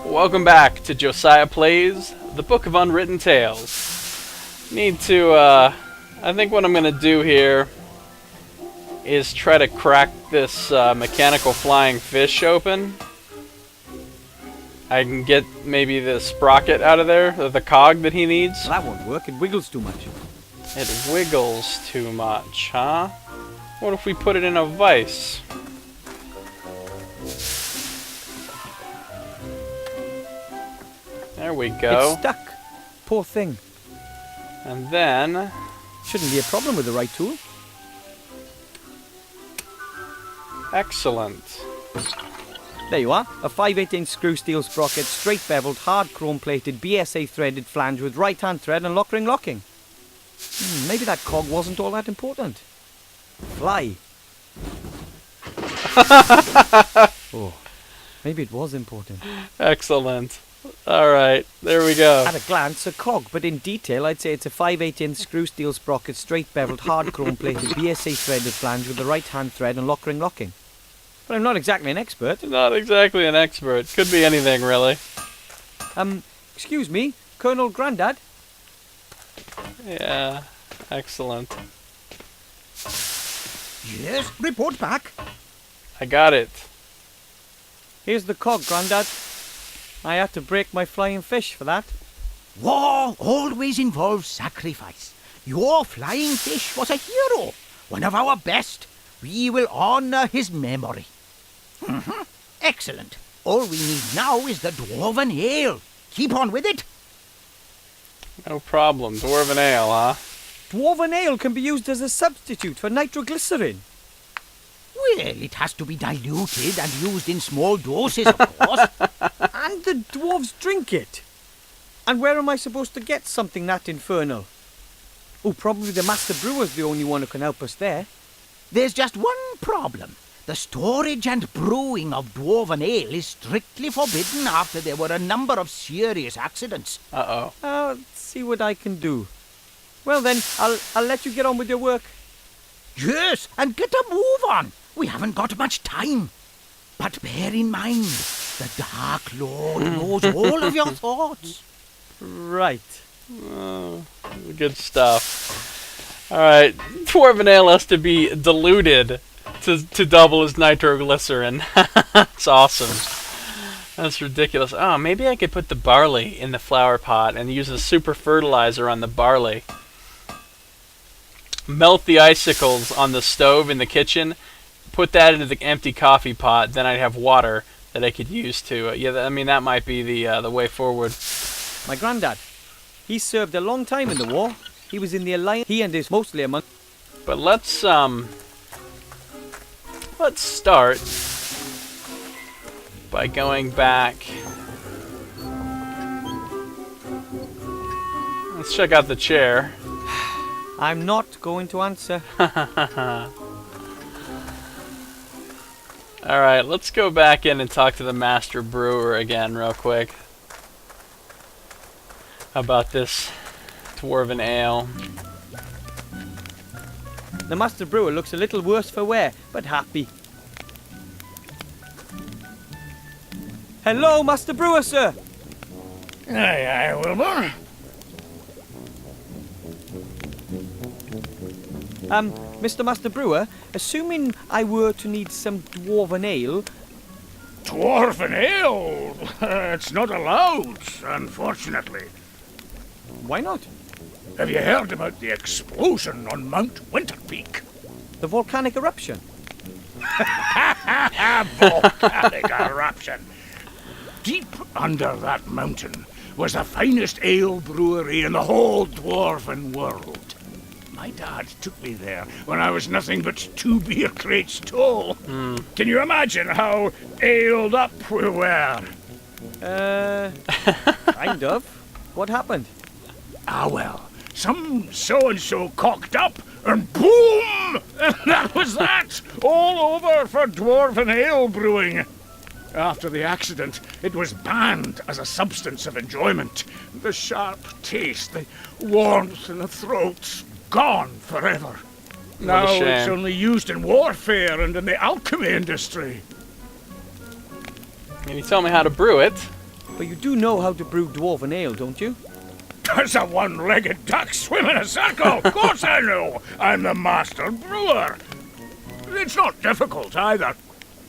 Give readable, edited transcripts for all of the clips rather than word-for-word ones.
Welcome back to Josiah Plays the Book of Unwritten Tales. I think what I'm going to do here is try to crack this mechanical flying fish open. I can get maybe the sprocket out of there, or the cog that he needs. That won't work, it wiggles too much. It wiggles too much, huh? What if we put it in a vise? There we go. It's stuck. Poor thing. And then... Shouldn't be a problem with the right tool. Excellent. There you are. A 5/8" screw steel sprocket, straight beveled, hard chrome plated, BSA threaded flange with right hand thread and lock ring locking. Maybe that cog wasn't all that important. Fly. Oh, maybe it was important. Excellent. Alright, there we go. At a glance, a cog, but in detail, I'd say it's a 5/8" screw steel sprocket, straight beveled, hard chrome plated, BSA threaded flange with the right hand thread and lock ring locking. But I'm not exactly an expert. Not exactly an expert. Could be anything, really. Excuse me, Colonel Grandad? Yeah, excellent. Yes, report back. I got it. Here's the cog, Grandad. I had to break my flying fish for that. War always involves sacrifice. Your flying fish was a hero, one of our best. We will honor his memory. Excellent. All we need now is the dwarven ale. Keep on with it. No problem. Dwarven ale, huh? Dwarven ale can be used as a substitute for nitroglycerin. Well, it has to be diluted and used in small doses, of course. And the dwarves drink it. And where am I supposed to get something that infernal? Oh, probably the master brewer's the only one who can help us there. There's just one problem. The storage and brewing of dwarven ale is strictly forbidden after there were a number of serious accidents. Uh-oh. I'll see what I can do. Well then, I'll let you get on with your work. Yes, and get a move on. We haven't got much time. But bear in mind, the Dark Lord knows all of your thoughts. Right. Oh, good stuff. Alright, Dwarven ale has to be diluted to double as nitroglycerin. That's awesome. That's ridiculous. Oh, maybe I could put the barley in the flower pot and use a super fertilizer on the barley. Melt the icicles on the stove in the kitchen, put that into the empty coffee pot, then I'd have water that I could use to... I mean, that might be the way forward. My granddad, he served a long time in the war. He was in the Alliance. He and his mostly among... But let's start by going back. Let's check out the chair. I'm not going to answer. Alright, let's go back in and talk to the master brewer again real quick about this dwarven ale. The master brewer looks a little worse for wear, but happy. Hello, master brewer, sir. Aye, aye, Wilbur. Mr. Master Brewer, assuming I were to need some dwarven ale... Dwarven ale? It's not allowed, unfortunately. Why not? Have you heard about the explosion on Mount Winterpeak? The volcanic eruption? Volcanic eruption. Deep under that mountain was the finest ale brewery in the whole dwarven world. My dad took me there when I was nothing but 2 beer crates tall. Can you imagine how aled up we were? Kind of. What happened? Ah, well, some so-and-so cocked up, and boom! And that was that! All over for dwarven ale brewing. After the accident, it was banned as a substance of enjoyment. The sharp taste, the warmth in the throat, gone forever. Now it's only used in warfare and in the alchemy industry. Can you tell me how to brew it? But you do know how to brew dwarven ale, don't you? Does a one-legged duck swim in a circle? Of course I know. I'm the master brewer. It's not difficult either.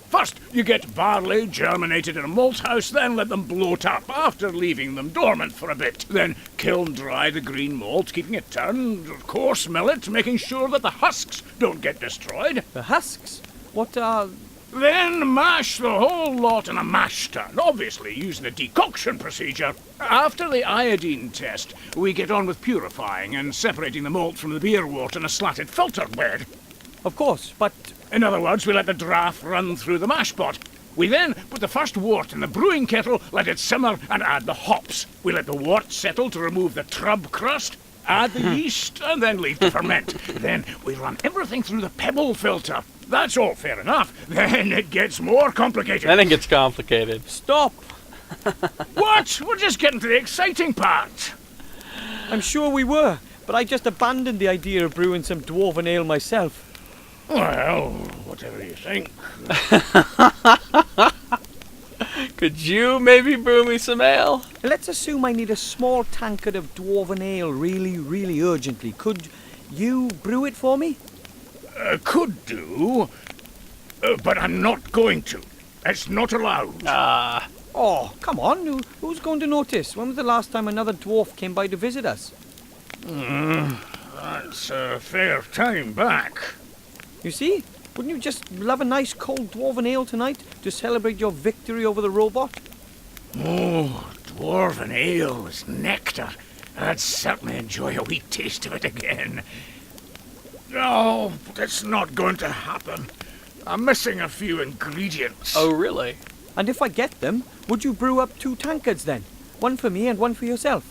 First, you get barley germinated in a malt house, then let them bloat up after leaving them dormant for a bit. Then kiln dry the green malt, keeping it turned. Of course, mill it, making sure that the husks don't get destroyed. The husks? What are... Then mash the whole lot in a mash tun, obviously using the decoction procedure. After the iodine test, we get on with purifying and separating the malt from the beer wort in a slatted filter bed. Of course, but... In other words, we let the draft run through the mash pot. We then put the first wort in the brewing kettle, let it simmer, and add the hops. We let the wort settle to remove the trub crust, add the yeast, and then leave to ferment. Then we run everything through the pebble filter. That's all fair enough. Then it gets more complicated. Then it gets complicated. Stop! What? We're just getting to the exciting part. I'm sure we were, but I just abandoned the idea of brewing some dwarven ale myself. Well, whatever you think. Could you maybe brew me some ale? Let's assume I need a small tankard of dwarven ale really, really urgently. Could you brew it for me? Could do, but I'm not going to. It's not allowed. Oh, come on. Who's going to notice? When was the last time another dwarf came by to visit us? That's a fair time back. You see? Wouldn't you just love a nice cold dwarven ale tonight to celebrate your victory over the robot? Oh, dwarven ale is nectar. I'd certainly enjoy a wee taste of it again. No, but it's not going to happen. I'm missing a few ingredients. Oh, really? And if I get them, would you brew up 2 tankards then? One for me and one for yourself.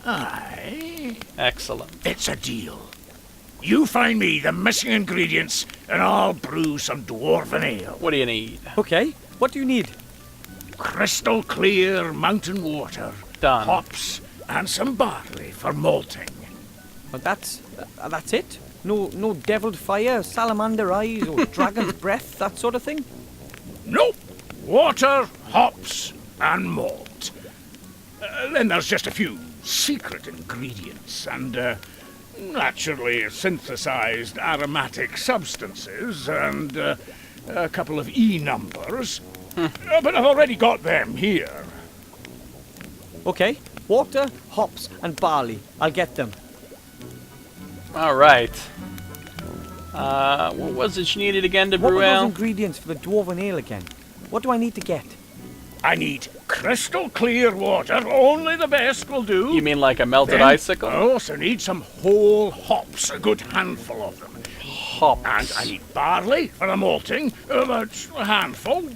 Aye. Excellent. It's a deal. You find me the missing ingredients, and I'll brew some dwarven ale. What do you need? Okay, what do you need? Crystal clear mountain water, Done. hops, and some barley for malting. Well, that's it? No deviled fire, salamander eyes, or dragon's breath, that sort of thing? Nope. Water, hops, and malt. Then there's just a few secret ingredients and naturally synthesized aromatic substances and a couple of E numbers. But I've already got them here. Okay, water, hops, and barley. I'll get them. All right. What was it you needed again to What brew were those ale? ingredients for the dwarven ale again? What do I need to get? I need crystal clear water, only the best will do. You mean like a melted Then icicle? I also need some whole hops, a good handful of them. Hops. And I need barley for the malting, about a handful,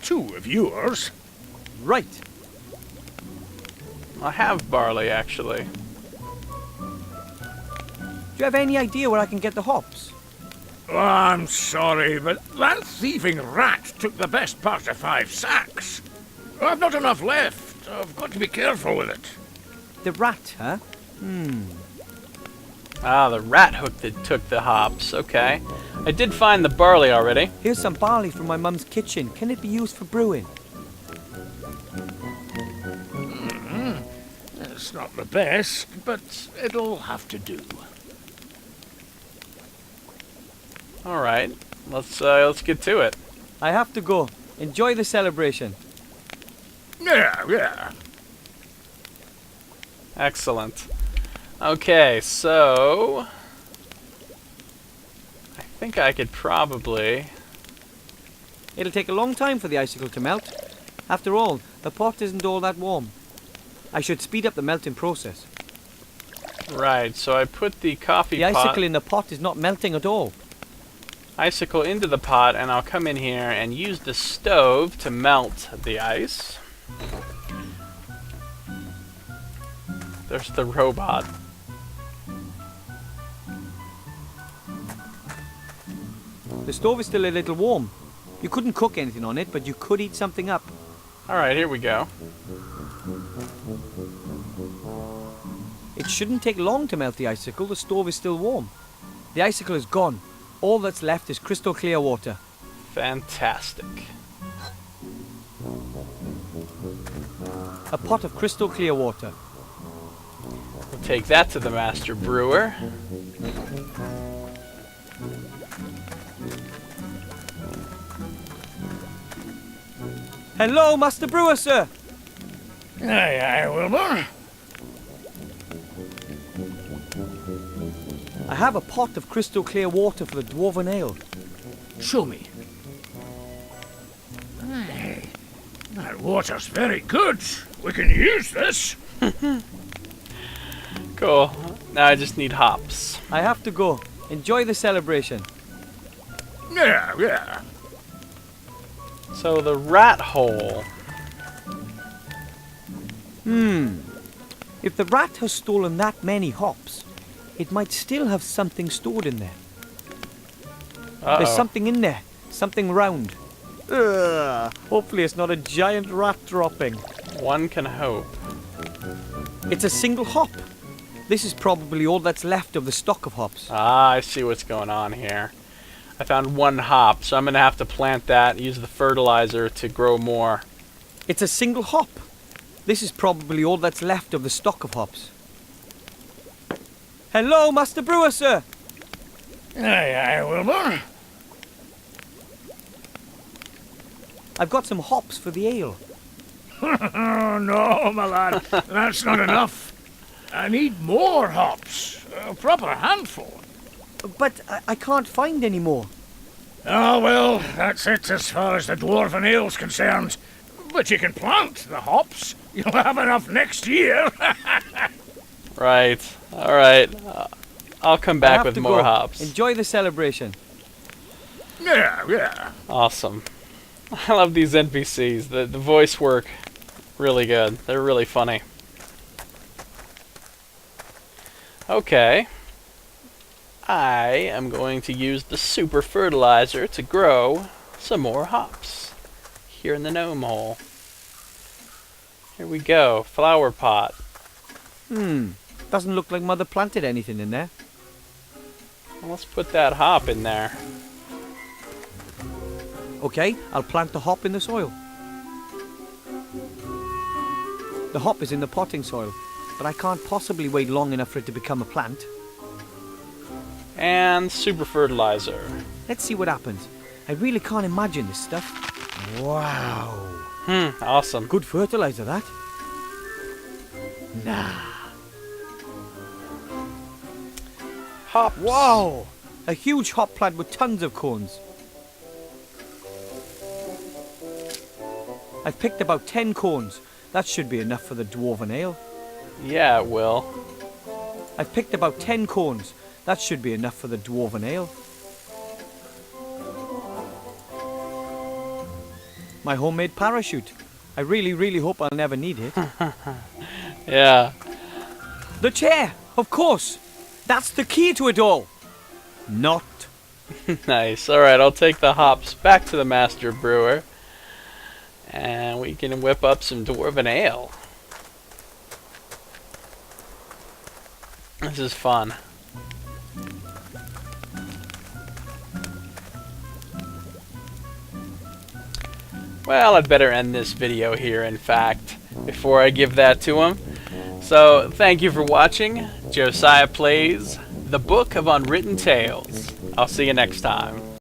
2 of yours. Right. I have barley, actually. Do you have any idea where I can get the hops? Oh, I'm sorry, but that thieving rat took the best part of 5 sacks. I've not enough left. I've got to be careful with it. The rat, huh? Ah, the rat hook that took the hops. Okay. I did find the barley already. Here's some barley from my mum's kitchen. Can it be used for brewing? It's not the best, but it'll have to do. All right. Let's get to it. I have to go. Enjoy the celebration. Yeah. Excellent. Okay, so I think I could probably... It'll take a long time for the icicle to melt. After all, the pot isn't all that warm. I should speed up the melting process. Right, so I put the coffee The pot... icicle in the pot is not melting at all. icicle into the pot, and I'll come in here and use the stove to melt the ice. There's the robot. The stove is still a little warm. You couldn't cook anything on it, but you could heat something up. Alright, here we go. It shouldn't take long to melt the icicle. The stove is still warm. The icicle is gone. All that's left is crystal clear water. Fantastic. A pot of crystal clear water. We'll take that to the master brewer. Hello, Master Brewer, sir. Aye, aye, Wilbur. I have a pot of crystal clear water for the dwarven ale. Show me. Aye, that water's very good. We can use this. Cool. Now I just need hops. I have to go. Enjoy the celebration. Yeah, yeah. So the rat hole. If the rat has stolen that many hops, it might still have something stored in there. Uh-oh. There's something in there. Something round. Ugh, hopefully it's not a giant rat dropping. One can hope. It's a single hop. This is probably all that's left of the stock of hops. Ah, I see what's going on here. I found one hop, so I'm going to have to plant that, use the fertilizer to grow more. It's a single hop. This is probably all that's left of the stock of hops. Hello, Master Brewer, sir. Aye, aye, Wilbur. I've got some hops for the ale. Oh, no, my lad. That's not enough. I need more hops. A proper handful. But I can't find any more. Oh, well, that's it as far as the dwarven ale's concerned. But you can plant the hops. You'll have enough next year. Right. Alright. I'll come I back have with to more go. hops. Enjoy the celebration. Yeah, yeah. Awesome. I love these NPCs. The voice work, really good. They're really funny. Okay. I am going to use the super fertilizer to grow some more hops here in the gnome hole. Here we go. Flower pot. Doesn't look like Mother planted anything in there. Well, let's put that hop in there. Okay, I'll plant the hop in the soil. The hop is in the potting soil, but I can't possibly wait long enough for it to become a plant. And super fertilizer. Let's see what happens. I really can't imagine this stuff. Wow. Awesome. Good fertilizer, that. Hops. Wow! A huge hop plant with tons of cones. I've picked about 10 cones. That should be enough for the dwarven ale. Yeah, it will. I've picked about 10 cones. That should be enough for the dwarven ale. My homemade parachute. I really, really hope I'll never need it. Yeah. The chair! Of course! That's the key to it all! Not. Nice. Alright, I'll take the hops back to the master brewer. And we can whip up some dwarven ale. This is fun. Well, I'd better end this video here, in fact, before I give that to him. So, thank you for watching. Josiah plays The Book of Unwritten Tales. I'll see you next time.